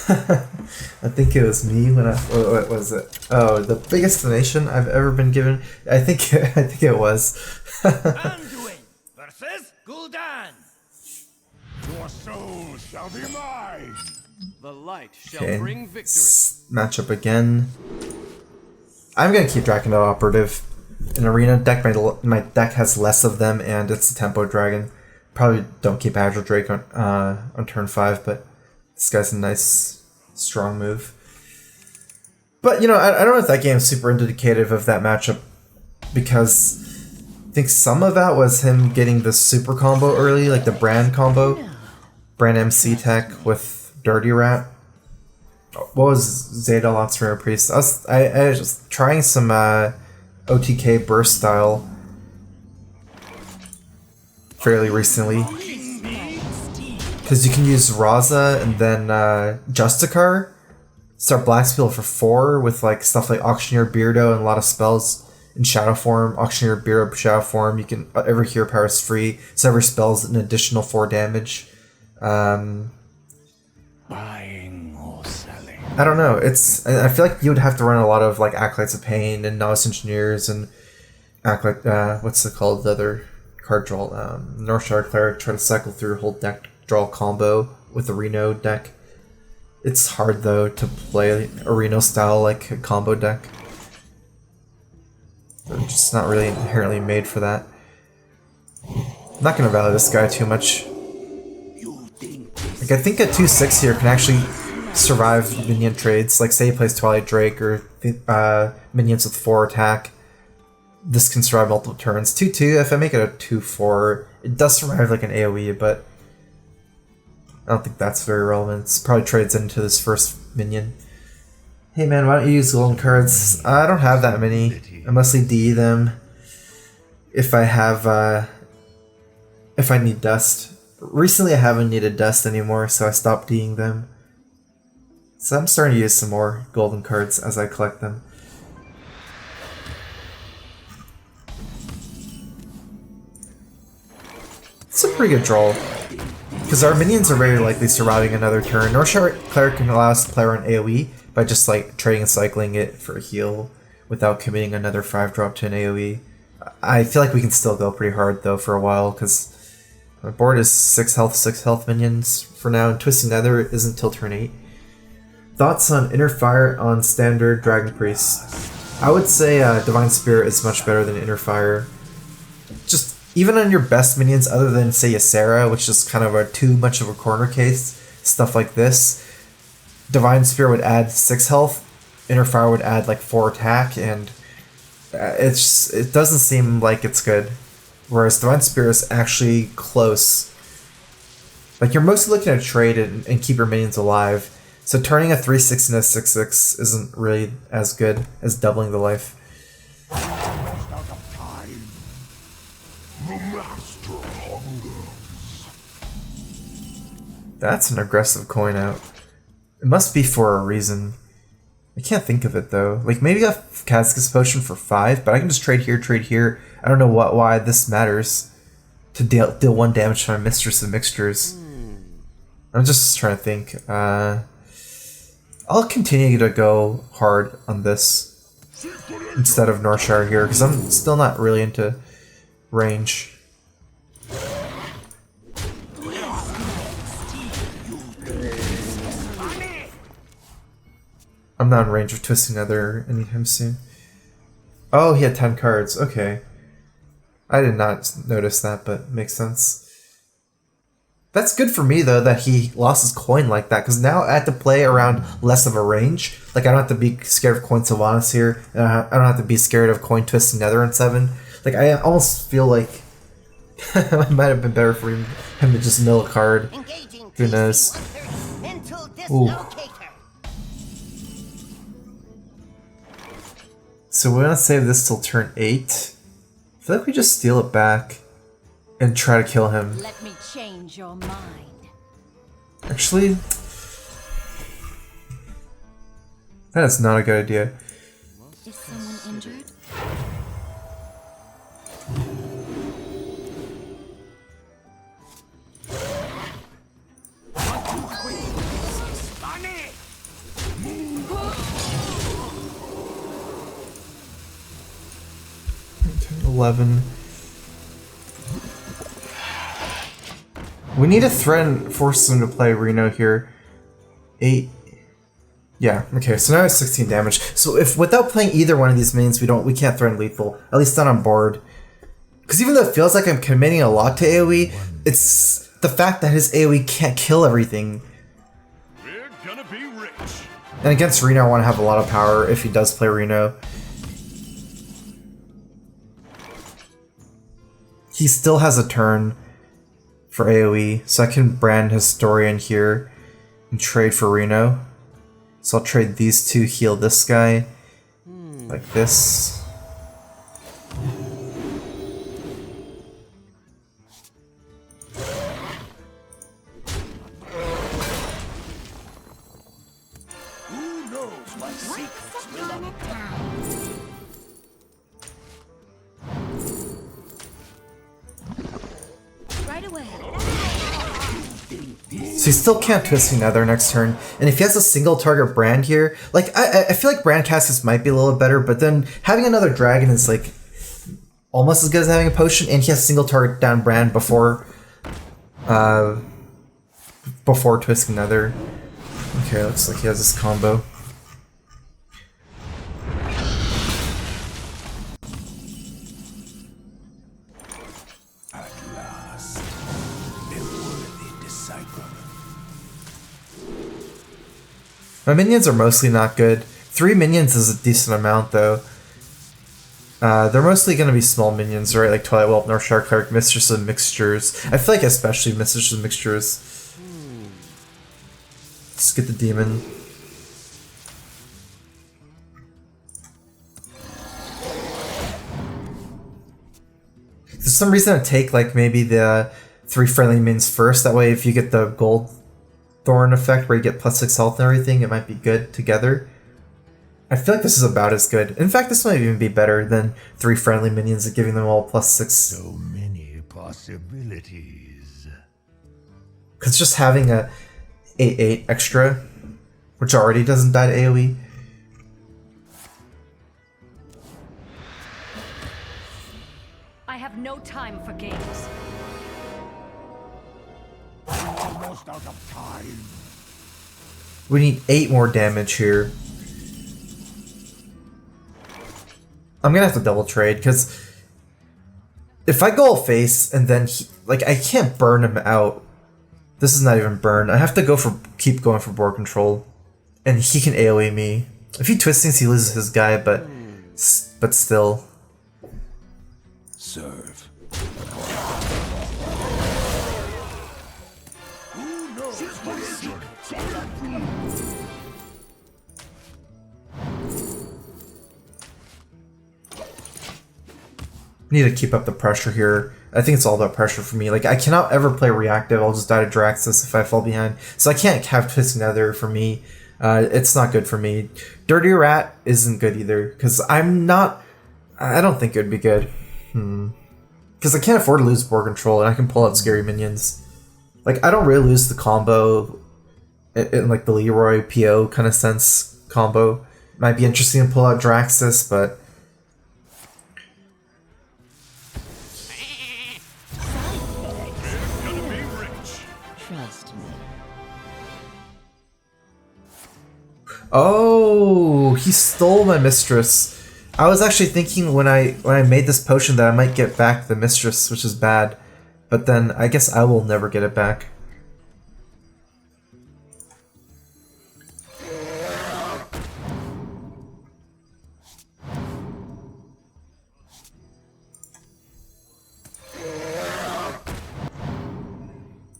I think it was me when what was it? Oh, the biggest donation I've ever been given. I think it was. Anduin versus Gul'dan. Your soul shall be mine. The light shall bring victory. Matchup again. I'm gonna keep Dragon Operative. In Arena deck, my deck has less of them, and it's a Tempo Dragon. Probably don't keep Agile Drake on turn 5, but this guy's a nice, strong move. But, you know, I don't know if that game's super indicative of that matchup, because I think some of that was him getting the super combo early, like the Brann combo. Brann MC tech with Dirty Rat. What was Zeta Lots Rare Priest? I was just trying some OTK burst style fairly recently, because you can use Raza and then Justicar, start Blackspeel for 4 with like stuff like Auctioneer Beardo and a lot of spells in Shadow form. Auctioneer Beardo Shadow form, you can every hero power is free, so every spell's an additional 4 damage. Buying or selling. I don't know. I feel like you would have to run a lot of like Acolytes of Pain and Novice Engineers and what's it called? The other card draw. Northshire Cleric. Try to cycle through a whole deck draw combo with the Reno deck. It's hard though to play a Reno style like a combo deck. They're just not really inherently made for that. I'm not gonna value this guy too much. Like I think a 2/6 here can actually survive minion trades. Like say he plays Twilight Drake or minions with 4 attack. This can survive multiple turns. 2/2, if I make it a 2/4, it does survive like an AoE, but I don't think that's very relevant. It probably trades into this first minion. Hey man, why don't you use golden cards? I don't have that many. I mostly DE them if I have if I need dust. Recently I haven't needed dust anymore, so I stopped DEing them. So I'm starting to use some more golden cards as I collect them. It's a pretty good draw, because our minions are very likely surviving another turn. Northshire Cleric can allow us to play around AoE by just like trading and cycling it for a heal without committing another 5-drop to an AoE. I feel like we can still go pretty hard though for a while, because my board is 6 health minions for now, and Twisting Nether isn't till turn 8. Thoughts on Inner Fire on standard Dragon Priest? I would say Divine Spirit is much better than Inner Fire. Just even on your best minions, other than say Ysera, which is kind of too much of a corner case, stuff like this, Divine Spirit would add 6 health, Inner Fire would add like 4 attack, and it doesn't seem like it's good. Whereas Divine Spirit is actually close. Like you're mostly looking to trade and keep your minions alive. So turning a 3/6 into a 6/6 isn't really as good as doubling the life. That's an aggressive coin out. It must be for a reason. I can't think of it though. Like maybe a Catechus Potion for 5, but I can just trade here. I don't know why this matters. To deal 1 damage to my Mistress of Mixtures. I'm just trying to think. I'll continue to go hard on this instead of Northshire here, because I'm still not really into range. I'm not in range of Twisting Nether anytime soon. Oh, he had 10 cards. Okay. I did not notice that, but makes sense. That's good for me, though, that he lost his coin like that, because now I have to play around less of a range. Like, I don't have to be scared of coin Sylvanas here, and I don't have to be scared of coin Twisting Nether in 7. Like, I almost feel like it might have been better for him to just mill a card. Who knows? Ooh. So we're gonna save this till turn 8. I feel like we just steal it back and try to kill him. Let me change your mind. Actually, that is not a good idea. Is someone injured? 11. We need to threaten, force them to play Reno here. 8. Yeah, okay, so now it's 16 damage. So if without playing either one of these minions, we can't threaten lethal. At least not on board. Because even though it feels like I'm committing a lot to AoE, it's the fact that his AoE can't kill everything. We're gonna be rich. And against Reno, I want to have a lot of power if he does play Reno. He still has a turn for AoE, so I can brand Historian here and trade for Reno. So I'll trade these two, heal this guy, like this. Who knows what secrets will Right away. So he still can't twist another next turn, and if he has a single target brand here, like I feel like brand casters might be a little better, but then having another dragon is like almost as good as having a potion, and he has single target down brand before twist another. Okay, looks like he has this combo. at last. A worthy disciple. My minions are mostly not good. 3 minions is a decent amount, though. They're mostly going to be small minions, right? Like Twilight Whelp, North Star Cleric, Mistress of Mixtures. I feel like especially Mistress of Mixtures. Let's get the demon. For some reason I take like maybe the 3 friendly minions first. That way if you get the gold thorn effect where you get +6 health and everything, it might be good together. I feel like this is about as good. In fact, this might even be better than 3 friendly minions and giving them all +6. So many possibilities. Because just having a 8/8 extra, which already doesn't die to AoE. I have no time for games. Almost out of time. We need 8 more damage here. I'm gonna have to double trade, because if I go all face and then like I can't burn him out. This is not even burn. I have to keep going for board control, and he can AoE me. If he twists things, he loses his guy, but still. Serve. Need to keep up the pressure here. I think it's all about pressure for me. Like I cannot ever play reactive. I'll just die to Draxus if I fall behind. So I can't have Twist Nether for me. It's not good for me. Dirty Rat isn't good either, because I don't think it would be good. Because I can't afford to lose board control, and I can pull out scary minions. Like I don't really lose the combo in like the Leroy PO kind of sense combo. Might be interesting to pull out Draxus, but Trust me. oh, he stole my mistress. I was actually thinking when I made this potion that I might get back the mistress, which is bad. But then I guess I will never get it back.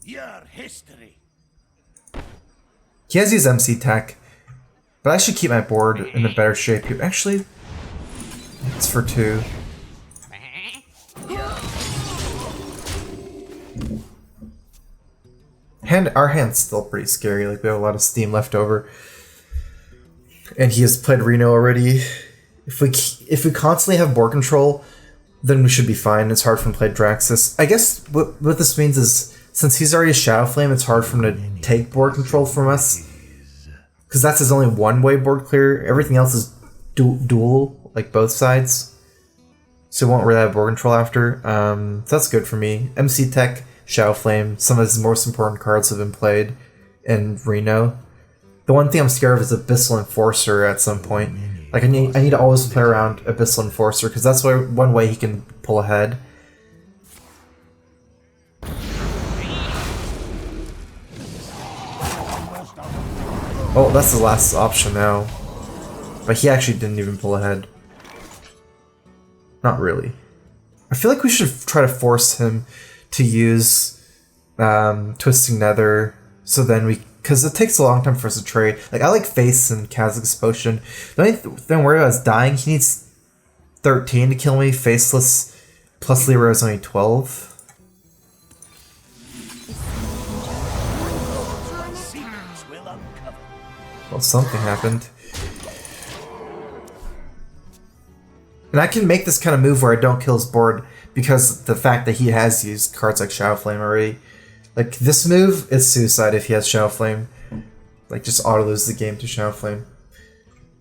Your history. He has used MC tech, but I should keep my board in a better shape here. Actually, it's for 2. Our hand's still pretty scary. Like we have a lot of steam left over, and he has played Reno already. If we constantly have board control, then we should be fine. It's hard for him to play Draxus. I guess what this means is, since he's already Shadow Flame, it's hard for him to take board control from us. Because that's his only one-way board clear. Everything else is dual, like both sides. so he won't really have board control after. So that's good for me. MC Tech, Shadow Flame, some of his most important cards have been played in Reno. The one thing I'm scared of is Abyssal Enforcer at some point. Like I need to always play around Abyssal Enforcer because that's one way he can pull ahead. Oh, that's the last option now. But he actually didn't even pull ahead. Not really. I feel like we should try to force him to use Twisting Nether, so then because it takes a long time for us to trade. Like, I like Face and Kha'Zix Potion. The only thing I'm worried about is dying. He needs 13 to kill me. Faceless plus Leroy is only 12. Well, something happened. And I can make this kind of move where I don't kill his board because the fact that he has used cards like Shadow Flame already. Like, this move is suicide if he has Shadow Flame. Like, just auto-lose the game to Shadow Flame.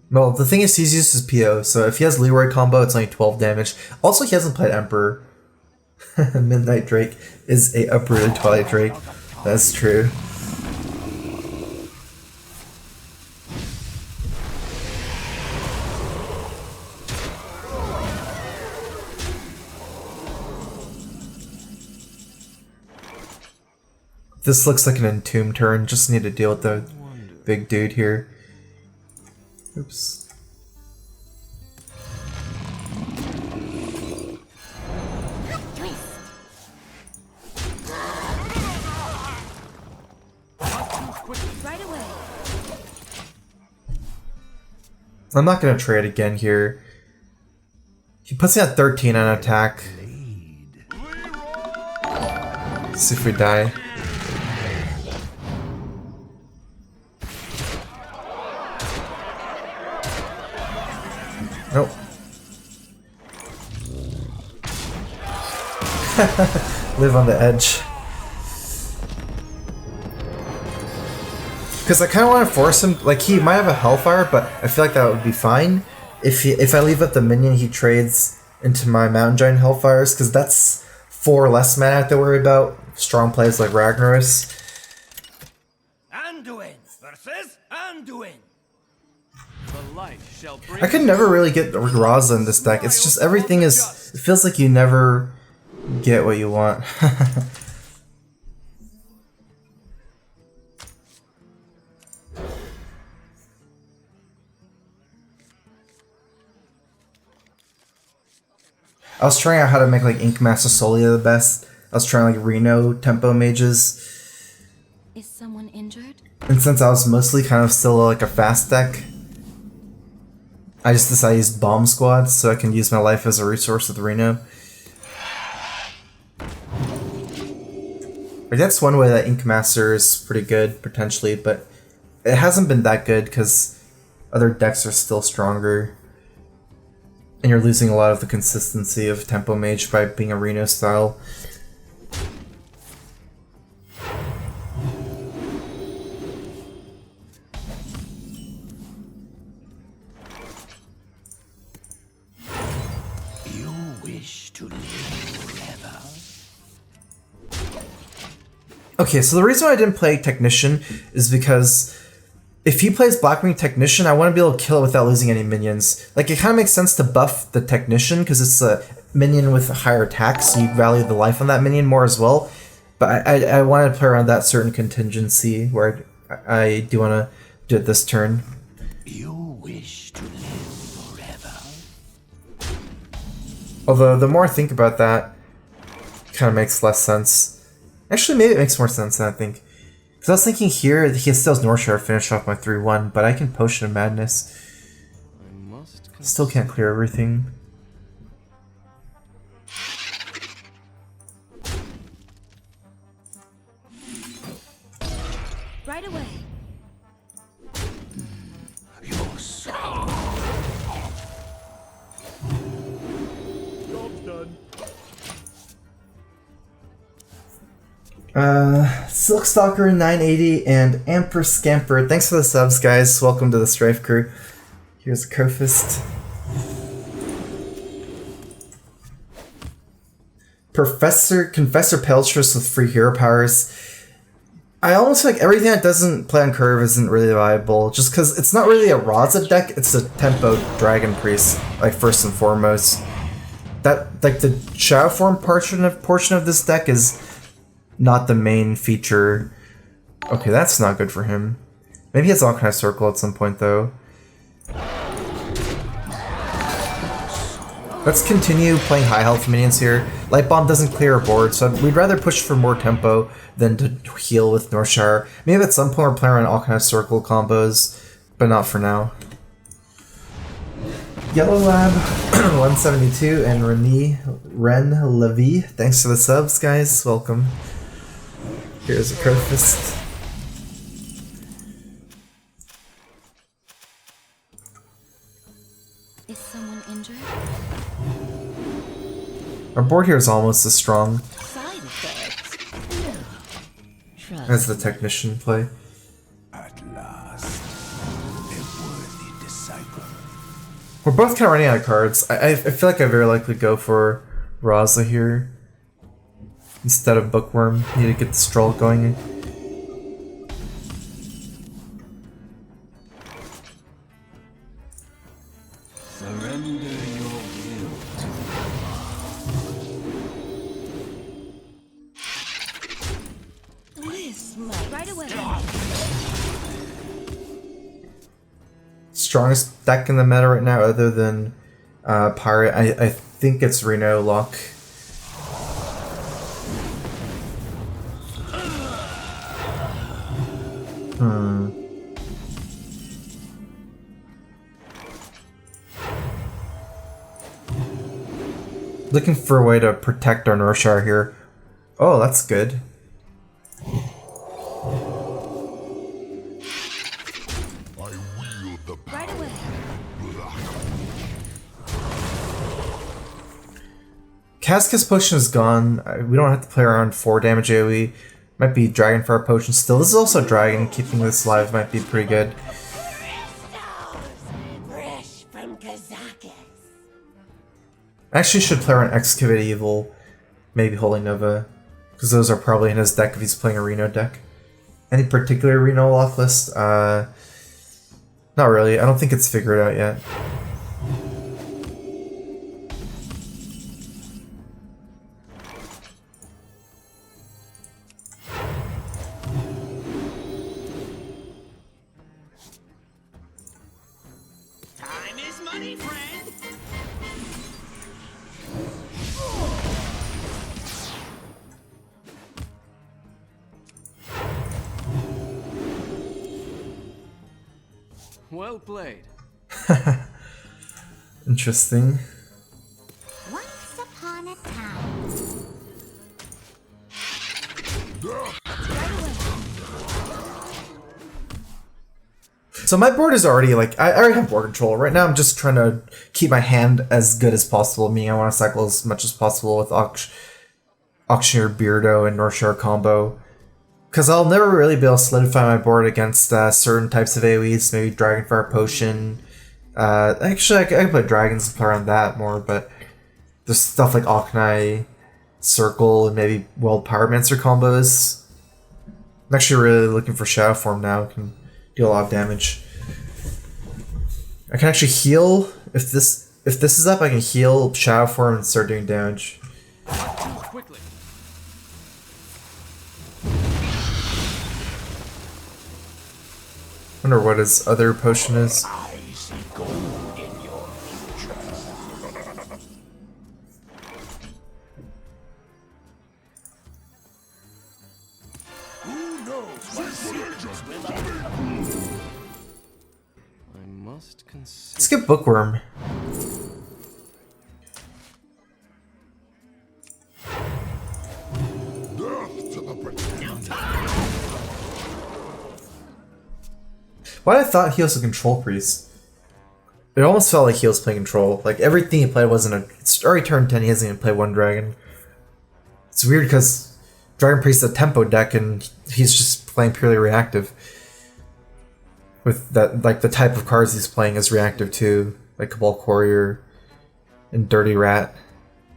Well, the thing is, he's used his PO, so if he has Leroy combo, it's only 12 damage. Also, he hasn't played Emperor. Midnight Drake is a uprooted Twilight Drake. That's true. This looks like an Entomb turn, just need to deal with the big dude here. Oops. I'm not gonna trade again here. He puts me at 13 on attack. Let's see if we die. Nope. Live on the edge. Because I kind of want to force him. Like, he might have a Hellfire, but I feel like that would be fine. If I leave up the minion, he trades into my Mountain Giant Hellfires, because that's 4 less mana I have to worry about. Strong plays like Ragnaros. Anduin versus Anduin. The light shall bring. I could never really get Raza in this deck. It's just everything is. It feels like you never get what you want. I was trying out how to make like Ink Master Solia the best. I was trying like Reno Tempo Mages. Is someone injured? And since I was mostly kind of still like a fast deck, I just decided to use Bomb Squads so I can use my life as a resource with Reno. Like, that's one way that Ink Master is pretty good, potentially, but it hasn't been that good because other decks are still stronger. And you're losing a lot of the consistency of Tempo Mage by being a Reno style. You wish to live forever? Okay, so the reason why I didn't play Technician is because if he plays Blackwing Technician, I want to be able to kill it without losing any minions. Like, it kind of makes sense to buff the Technician because it's a minion with higher attack, so you value the life on that minion more as well. But I wanted to play around that certain contingency where I do want to do it this turn. You wish to live forever? Although, the more I think about that, it kind of makes less sense. Actually, maybe it makes more sense than I think. Because I was thinking here, he still has North Shore to finish off my 3-1, but I can Potion of Madness. Still can't clear everything. Right away. Your soul. Job's done. Silkstalker 980 and Amper Scamper. Thanks for the subs, guys. Welcome to the Strife crew. Here's a Crowfist. Confessor Pelstress with free hero powers. I almost feel like everything that doesn't play on curve isn't really viable, just because it's not really a Raza deck, it's a tempo Dragon Priest, like first and foremost. That, like, the Shadow Form portion of this deck is not the main feature. Okay, that's not good for him. Maybe he has all kind of circle at some point though. Let's continue playing high health minions here. Light Bomb doesn't clear a board, so we'd rather push for more tempo than to heal with Northshire. Maybe at some point we're playing around all kind of circle combos, but not for now. Yellow Lab 172 and Ren Levy. Thanks for the subs, guys. Welcome. Here's a Crowfist. Is someone injured? Our board here is almost as strong Side effects. as the Technician play. At last, a worthy disciple. We're both kind of running out of cards. I feel like I very likely go for Raza here instead of Bookworm. Need to get the Stroll going. Surrender your will to This right away. Strongest deck in the meta right now, other than Pirate. I think it's Reno Lock. Looking for a way to protect our Northshire here. Oh, that's good. Right away. Cascas Potion is gone. We don't have to play around 4 damage AoE. Might be Dragonfire Potion still. This is also Dragon. Keeping this alive might be pretty good. Fresh from Kazakis. Actually should play around Excavate Evil. Maybe Holy Nova. Because those are probably in his deck if he's playing a Reno deck. Any particular Reno lock list? Not really. I don't think it's figured out yet. Time is money, friend. Well played. Interesting. Once upon a time. So my board is already like, I already have board control. Right now I'm just trying to keep my hand as good as possible, meaning I want to cycle as much as possible with Auctioneer Beardo and Northshire combo. Because I'll never really be able to solidify my board against certain types of AoEs, maybe Dragonfire Potion. Actually, I can play Dragons and play around that more, but there's stuff like Oknai, Circle, and maybe World Pyromancer combos. I'm actually really looking for Shadow Form now. It can deal a lot of damage. I can actually heal. If this is up, I can heal Shadow Form and start doing damage. Quickly. Wonder what his other potion is. I see gold in your future. Who knows what secrets will lie? I must consider. Let's get Bookworm. Why I thought he was a Control Priest? It almost felt like he was playing Control. Like everything he played wasn't a. It's already turn 10. He hasn't even played one Dragon. It's weird because Dragon Priest is a tempo deck and he's just playing purely reactive. With that, like the type of cards he's playing is reactive too, like Cabal Courier and Dirty Rat.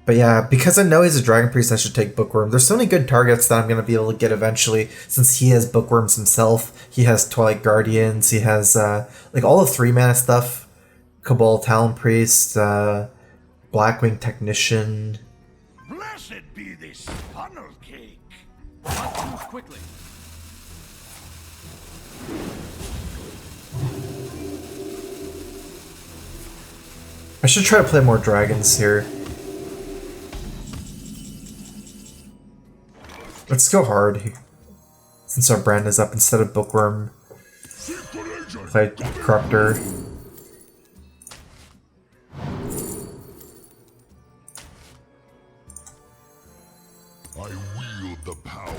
But yeah, because I know he's a Dragon Priest, I should take Bookworm. There's so many good targets that I'm going to be able to get eventually, since he has Bookworms himself. He has Twilight Guardians, he has like all the 3-mana stuff. Cabal Talon Priest, Blackwing Technician. Blessed be this funnel cake. Must move quickly. I should try to play more dragons here. Let's go hard, since our brand is up instead of Bookworm. Play Corruptor. I wield the power.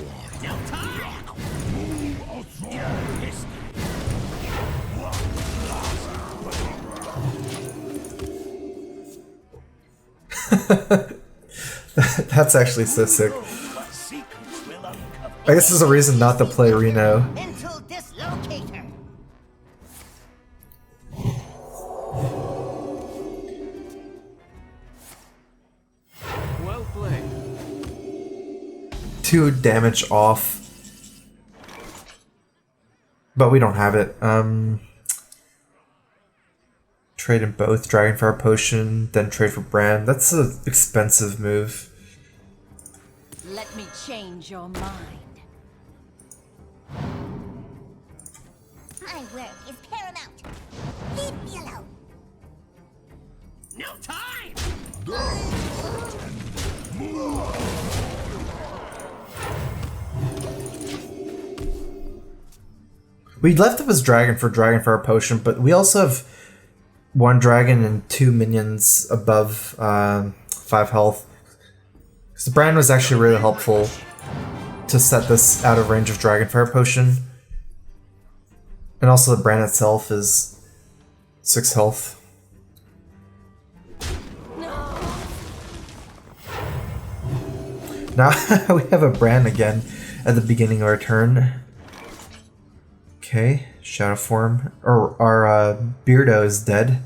That's actually so sick. I guess there's a reason not to play Reno. Mental dislocator. Well played. 2 damage off. But we don't have it. Trade in both Dragonfire Potion, then trade for Brann. That's an expensive move. Let me change your mind. My work is paramount. Leave me alone. No time! We left up his dragon for Dragonfire Potion, but we also have 1 dragon and 2 minions above 5 health. So Brann was actually really helpful to set this out of range of Dragonfire Potion. And also the Brann itself is 6 health. Now we have a Brann again at the beginning of our turn. Okay, Shadow Form. Our Beardo is dead.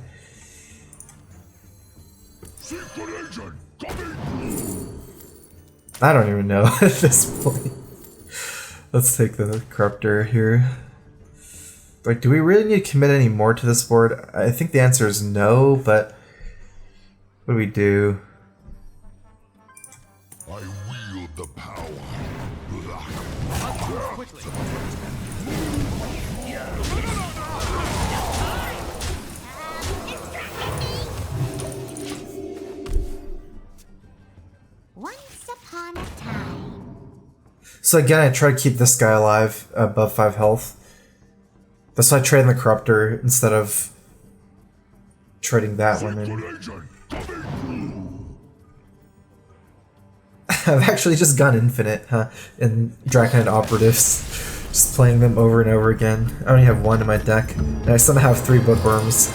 I don't even know at this point. Let's take the Corruptor here. Like, do we really need to commit any more to this board? I think the answer is no, but what do we do? I wield the power. Must move quickly. Once upon a time. So again, I try to keep this guy alive above 5 health. That's why I trade in the Corruptor instead of trading that one in. I've actually just gone infinite, huh? In Draconite Operatives. Just playing them over and over again. I only have 1 in my deck, and I still have 3 Bookworms.